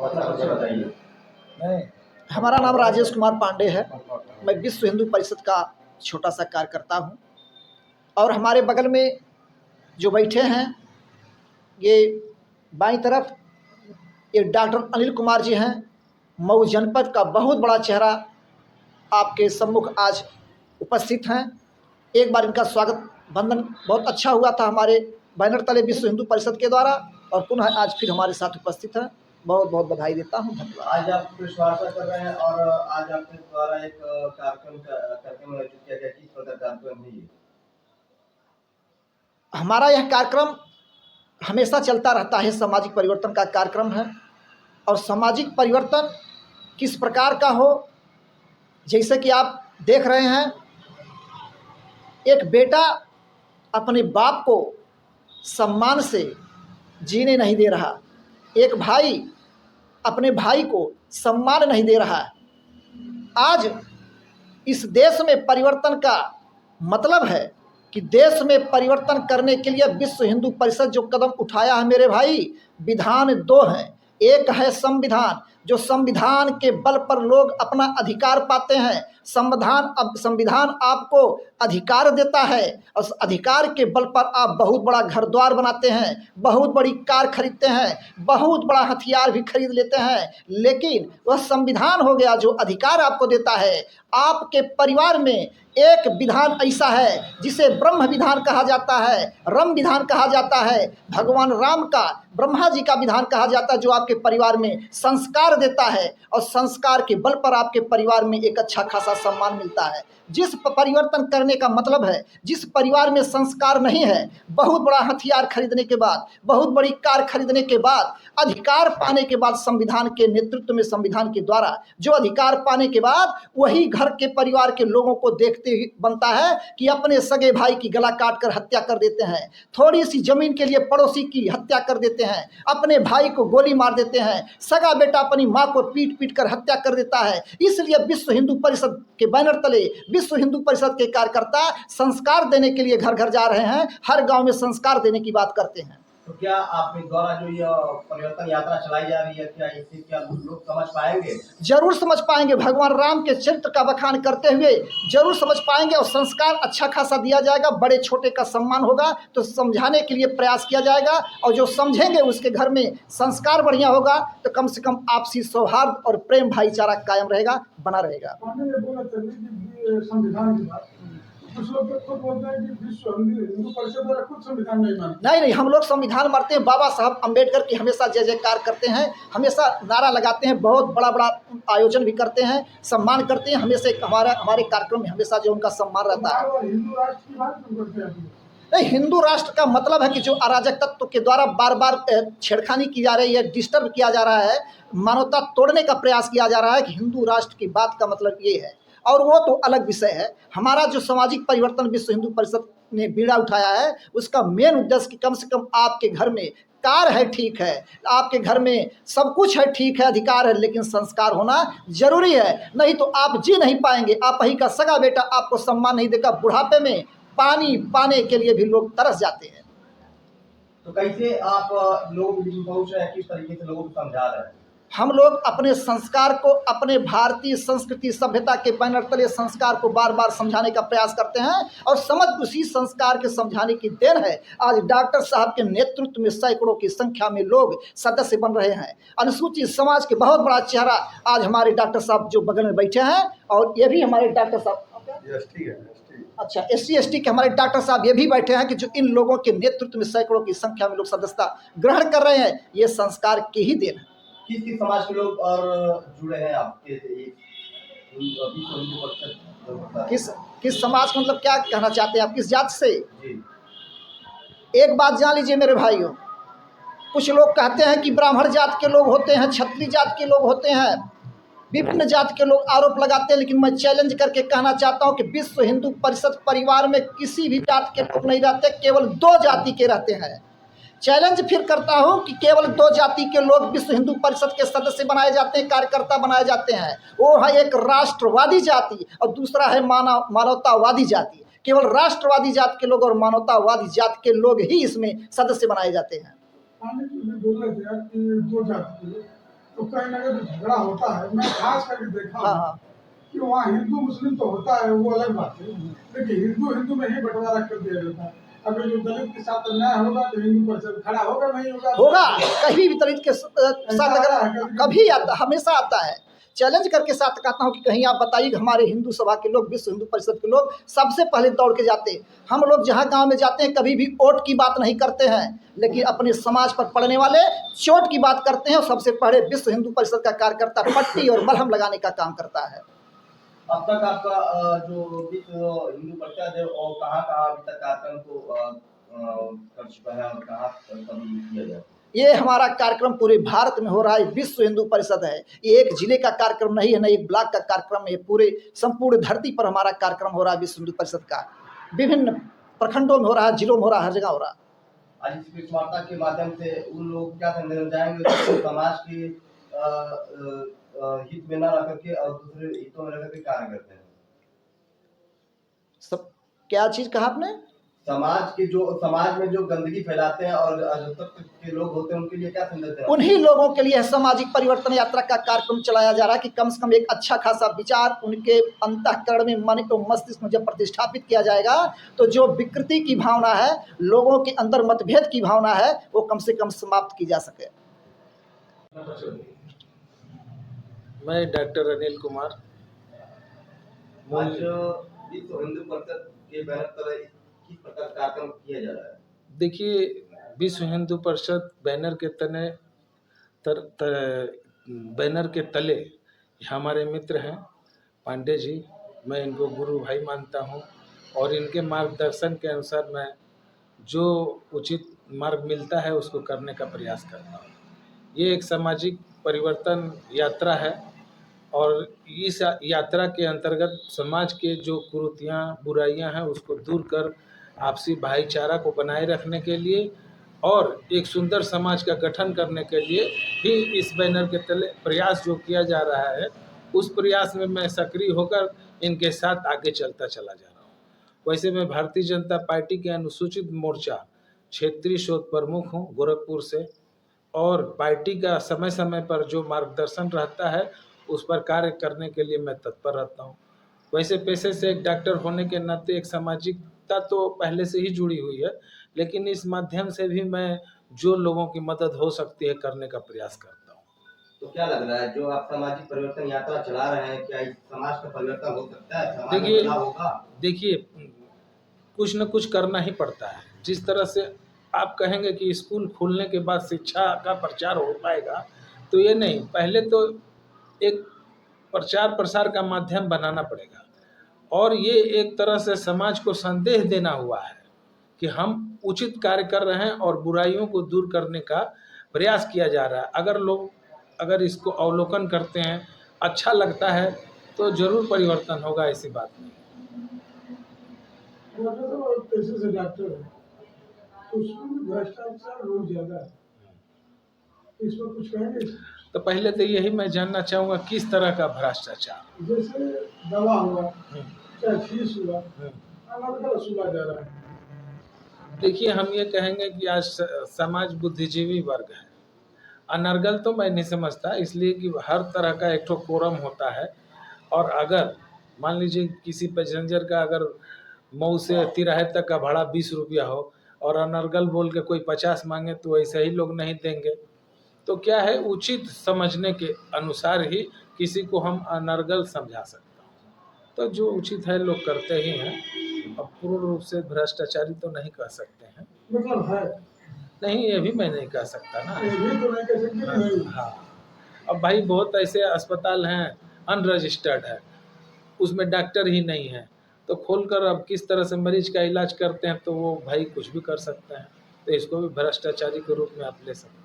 नहीं, हमारा नाम राजेश कुमार पांडे है। मैं विश्व हिंदू परिषद का छोटा सा कार्यकर्ता हूँ और हमारे बगल में जो बैठे हैं ये बाईं तरफ ये डॉक्टर अनिल कुमार जी हैं। मऊ जनपद का बहुत बड़ा चेहरा आपके सम्मुख आज उपस्थित हैं। एक बार इनका स्वागत बंधन बहुत अच्छा हुआ था हमारे बैनर तले विश्व हिंदू परिषद के द्वारा और पुनः आज फिर हमारे साथ उपस्थित हैं। बहुत बहुत बधाई देता हूँ। धन्यवाद। आज आप विश्वास कर रहे हैं और आज आपके द्वारा एक कार्यक्रम आयोजित किया गया। किस प्रकार कार्यक्रम है ये? हमारा यह कार्यक्रम हमेशा चलता रहता है। सामाजिक परिवर्तन का कार्यक्रम है और सामाजिक परिवर्तन किस प्रकार का हो, जैसे कि आप देख रहे हैं, एक बेटा अपने बाप को सम्मान से जीने नहीं दे रहा, एक भाई अपने भाई को सम्मान नहीं दे रहा है। आज इस देश में परिवर्तन का मतलब है कि देश में परिवर्तन करने के लिए विश्व हिंदू परिषद जो कदम उठाया है मेरे भाई, विधान दो हैं। एक है संविधान, जो संविधान के बल पर लोग अपना अधिकार पाते हैं। संविधान आपको अधिकार देता है और उस अधिकार के बल पर आप बहुत बड़ा घर द्वार बनाते हैं, बहुत बड़ी कार खरीदते हैं, बहुत बड़ा हथियार भी खरीद लेते हैं। लेकिन वह संविधान हो गया जो अधिकार आपको देता है। आपके परिवार में एक विधान ऐसा है जिसे ब्रह्म विधान कहा जाता है, रम विधान कहा जाता है। भगवान राम का, ब्रह्मा जी का विधान कहा जाता है जो आपके परिवार में संस्कार देता है और संस्कार के बल पर आपके परिवार में एक अच्छा खासा सम्मान मिलता है। जिस परिवर्तन करने का मतलब है, जिस परिवार में संस्कार नहीं है, बहुत बड़ा हथियार खरीदने के बाद, बहुत बड़ी कार खरीदने के बाद, अधिकार पाने के बाद, संविधान के नेतृत्व में, संविधान के द्वारा जो अधिकार पाने के बाद वही घर के परिवार के लोगों को देखते ही बनता है कि अपने सगे भाई की गला काट कर हत्या कर देते हैं, थोड़ी सी जमीन के लिए पड़ोसी की हत्या कर देते हैं, अपने भाई को गोली मार देते हैं, सगा बेटा अपनी माँ को पीट पीट कर हत्या कर देता है। इसलिए विश्व हिंदू परिषद के बैनर तले विश्व हिंदू परिषद के कार्यकर्ता संस्कार देने के लिए घर घर जा रहे हैं, हर गांव में संस्कार देने की बात करते हैं। तो क्या आपके द्वारा जो ये परिवर्तन यात्रा चलाई जा रही है, क्या इससे क्या लोग समझ पाएंगे? जरूर समझ पाएंगे। भगवान राम के चरित्र का बखान करते हुए जरूर समझ पाएंगे और संस्कार अच्छा खासा दिया जाएगा। बड़े छोटे का सम्मान होगा तो समझाने के लिए प्रयास किया जाएगा और जो समझेंगे उसके घर में संस्कार बढ़िया होगा तो कम से कम आपसी सौहार्द और प्रेम भाईचारा कायम रहेगा, बना रहेगा। संविधान की बात कुछ लोग खुद बोलते हैं कि विश्व हिंदू परिषद वाला खुद संविधान नहीं मानते। नहीं, हम लोग संविधान मानते हैं। बाबा साहब अम्बेडकर की हमेशा जय जयकार करते हैं, हमेशा नारा लगाते हैं, बहुत बड़ा बड़ा आयोजन भी करते हैं, सम्मान करते हैं। हमेशा हमारे कार्यक्रम में हमेशा जो उनका सम्मान रहता है। हिंदू राष्ट्र की बात क्यों करते हैं? नहीं, हिंदू राष्ट्र का मतलब है कि जो अराजक तत्व के द्वारा बार बार छेड़खानी की जा रही है, डिस्टर्ब किया जा रहा है, मानवता तोड़ने का प्रयास किया जा रहा है, कि हिंदू राष्ट्र की बात का मतलब ये है। और वो तो अलग विषय है। हमारा जो सामाजिक परिवर्तन विश्व हिंदू परिषद ने बीड़ा उठाया है, उसका मेन उद्देश्य कि कम से कम आपके घर में कार है, ठीक है, आपके घर में सब कुछ है, ठीक है, अधिकार है, लेकिन संस्कार होना जरूरी है। नहीं तो आप जी नहीं पाएंगे। आप ही का सगा बेटा आपको सम्मान नहीं देगा। बुढ़ापे में पानी पाने के लिए भी लोग तरस जाते हैं। तो कैसे आप लोगों के बीच पहुंच रहे हैं, किस तरीके से लोगों को समझा रहे हैं? हम लोग अपने संस्कार को, अपने भारतीय संस्कृति सभ्यता के बैनर तले संस्कार को बार बार समझाने का प्रयास करते हैं और समझ उसी संस्कार के समझाने की देन है। आज डॉक्टर साहब के नेतृत्व में सैकड़ों की संख्या में लोग सदस्य बन रहे हैं। अनुसूचित समाज के बहुत बड़ा चेहरा आज हमारे डॉक्टर साहब जो बगल में बैठे हैं, और ये भी हमारे डॉक्टर साहब, अच्छा, SC/ST के हमारे डॉक्टर साहब ये भी बैठे हैं कि जो इन लोगों के नेतृत्व में सैकड़ों की संख्या में लोग सदस्यता ग्रहण कर रहे हैं। ये संस्कार की ही देन है। किस समाज के लोग और जुड़े हैं आपके किस समाज को, मतलब क्या कहना चाहते हैं आप, किस जात से? एक बात जान लीजिए मेरे भाइयों, कुछ लोग कहते हैं कि ब्राह्मण जात के लोग होते हैं, क्षत्रिय जात के लोग होते हैं, विभिन्न जात के लोग आरोप लगाते हैं। लेकिन मैं चैलेंज करके कहना चाहता हूं कि विश्व हिंदू परिषद परिवार में किसी भी जात के लोग नहीं रहते, केवल दो जाति के रहते हैं। चैलेंज फिर करता हूं कि केवल दो जाति के लोग विश्व हिंदू परिषद के सदस्य बनाए जाते हैं, कार्यकर्ता बनाए जाते हैं। वो है एक राष्ट्रवादी जाति और दूसरा है मानवतावादी जाति। केवल राष्ट्रवादी जात के लोग और मानवतावादी जात के लोग ही इसमें सदस्य बनाए जाते हैं। बोल रहे थे कि दो जाति के, तो कहीं ना कहीं झगड़ा होता है। मैं खास करके देखा हाँ हूँ हाँ कि वहाँ हिंदू मुस्लिम तो होता है, वो अलग बात है, लेकिन हिंदू हिंदू में ही बंटवारा कर दिया जाता है। अगर जो दलित के साथ अन्याय होगा तो हिंदू परिषद खड़ा होगा, नहीं होगा होगा, कहीं भी दलित के साथ ऐसा अगर है, कभी आता, हमेशा आता है। चैलेंज करके साथ कहता हूँ कि कहीं आप बताइए, हमारे हिंदू सभा के लोग, विश्व हिंदू परिषद के लोग सबसे पहले दौड़ के जाते हैं। हम लोग जहाँ गांव में जाते हैं कभी भी वोट की बात नहीं करते हैं, लेकिन अपने समाज पर पड़ने वाले चोट की बात करते हैं। और सबसे पहले विश्व हिंदू परिषद का कार्यकर्ता पट्टी और मलहम लगाने का काम करता है। अब तक आपका जो विश्व हिंदू परिषद है और कहाँ अभी तक कार्यक्रम को कर चुका है और कहाँ कभी किया गया? ये हमारा कार्यक्रम पूरे भारत में हो रहा है। विश्व हिंदू परिषद है, ये एक जिले का कार्यक्रम नहीं है, न एक ब्लॉक का कार्यक्रम है, पूरे संपूर्ण धरती पर हमारा कार्यक्रम हो रहा है विश्व हिंदू परिषद का। विभिन्न प्रखंडों में हो रहा है, जिलों में हो रहा है, हर जगह हो रहा है। आज इस प्रेस वार्ता के माध्यम से उन लोग क्या संदेश जाएंगे जो समाज के हित में न रह करके और दूसरे हितों में रह करके कार्य करते हैं? सब क्या चीज कहा आपने? समाज में जो गंदगी फैलाते हैं और अराजकता के लोग होते हैं, उनके लिए क्या संदेश देना? उन्हीं लोगों के लिए सामाजिक परिवर्तन यात्रा का कार्यक्रम चलाया जा रहा है कि कम से कम एक अच्छा खासा विचार उनके अंतःकरण में, मन और मस्तिष्क में जब प्रतिष्ठापित किया जाएगा तो जो विकृति की भावना है, लोगों के अंदर मतभेद की भावना है, वो कम से कम समाप्त की जा सके। मैं डॉक्टर अनिल कुमार। आज विश्व हिंदू परिषद के बैनर तले किस प्रकार कार्यक्रम किया जा रहा है? देखिए, विश्व हिंदू परिषद बैनर के तले हमारे मित्र हैं पांडे जी। मैं इनको गुरु भाई मानता हूं और इनके मार्गदर्शन के अनुसार मैं जो उचित मार्ग मिलता है उसको करने का प्रयास करता हूं। ये एक सामाजिक परिवर्तन यात्रा है और इस यात्रा के अंतर्गत समाज के जो कुरीतियाँ, बुराइयां हैं उसको दूर कर आपसी भाईचारा को बनाए रखने के लिए और एक सुंदर समाज का गठन करने के लिए ही इस बैनर के तले प्रयास जो किया जा रहा है, उस प्रयास में मैं सक्रिय होकर इनके साथ आगे चलता चला जा रहा हूँ। वैसे मैं भारतीय जनता पार्टी के अनुसूचित मोर्चा क्षेत्रीय शोध प्रमुख हूँ गोरखपुर से, और पार्टी का समय समय पर जो मार्गदर्शन रहता है उस पर कार्य करने के लिए मैं तत्पर रहता हूँ। वैसे पेशे से एक डॉक्टर होने के नाते एक सामाजिकता तो पहले से ही जुड़ी हुई है, लेकिन इस माध्यम से भी मैं जो लोगों की मदद हो सकती है करने का प्रयास करता हूँ। तो क्या लग रहा है जो आप सामाजिक परिवर्तन यात्रा चला रहे हैं, क्या इस समाज का परिवर्तन हो सकता है? समाज में बदलाव होगा? देखिए, कुछ न कुछ करना ही पड़ता है। जिस तरह से आप कहेंगे कि स्कूल खुलने के बाद शिक्षा का प्रचार हो पाएगा, तो ये नहीं, पहले तो एक प्रचार प्रसार का माध्यम बनाना पड़ेगा और ये एक तरह से समाज को संदेश देना हुआ है कि हम उचित कार्य कर रहे हैं और बुराइयों को दूर करने का प्रयास किया जा रहा है। अगर इसको अवलोकन करते हैं, अच्छा लगता है तो जरूर परिवर्तन होगा, ऐसी बात नहीं। पेशे से डॉक्टर है तो उसमें भी भ्रष्टाचार बहुत ज्यादा है, इसमें कुछ कहेंगे? तो पहले तो यही मैं जानना चाहूँगा किस तरह का भ्रष्टाचार? जैसे दवा हुआ, चाहे फीस हुआ, अनर्गल वसूला जा रहा है। देखिए, हम ये कहेंगे कि आज समाज बुद्धिजीवी वर्ग है। अनर्गल तो मैं नहीं समझता, इसलिए कि हर तरह का एक ठो कोरम होता है और अगर मान लीजिए किसी पैसेंजर का अगर मऊ से तिराहे तक का भाड़ा 20 रुपया हो और अनर्गल बोल के कोई 50 मांगे तो ऐसे ही लोग नहीं देंगे। तो क्या है, उचित समझने के अनुसार ही किसी को हम अनर्गल समझा सकते हैं। तो जो उचित है लोग करते ही हैं। अब पूर्ण रूप से भ्रष्टाचारी तो नहीं कह सकते हैं, मतलब है नहीं, ये भी मैं नहीं कह सकता ना। ये भी तो नहीं कह सकते नहीं। हाँ, अब भाई बहुत ऐसे अस्पताल हैं अनरजिस्टर्ड है, उसमें डॉक्टर ही नहीं है, तो खोलकर अब किस तरह से मरीज का इलाज करते हैं, तो वो भाई कुछ भी कर सकते हैं। तो इसको भी भ्रष्टाचारी के रूप में आप ले सकते हैं।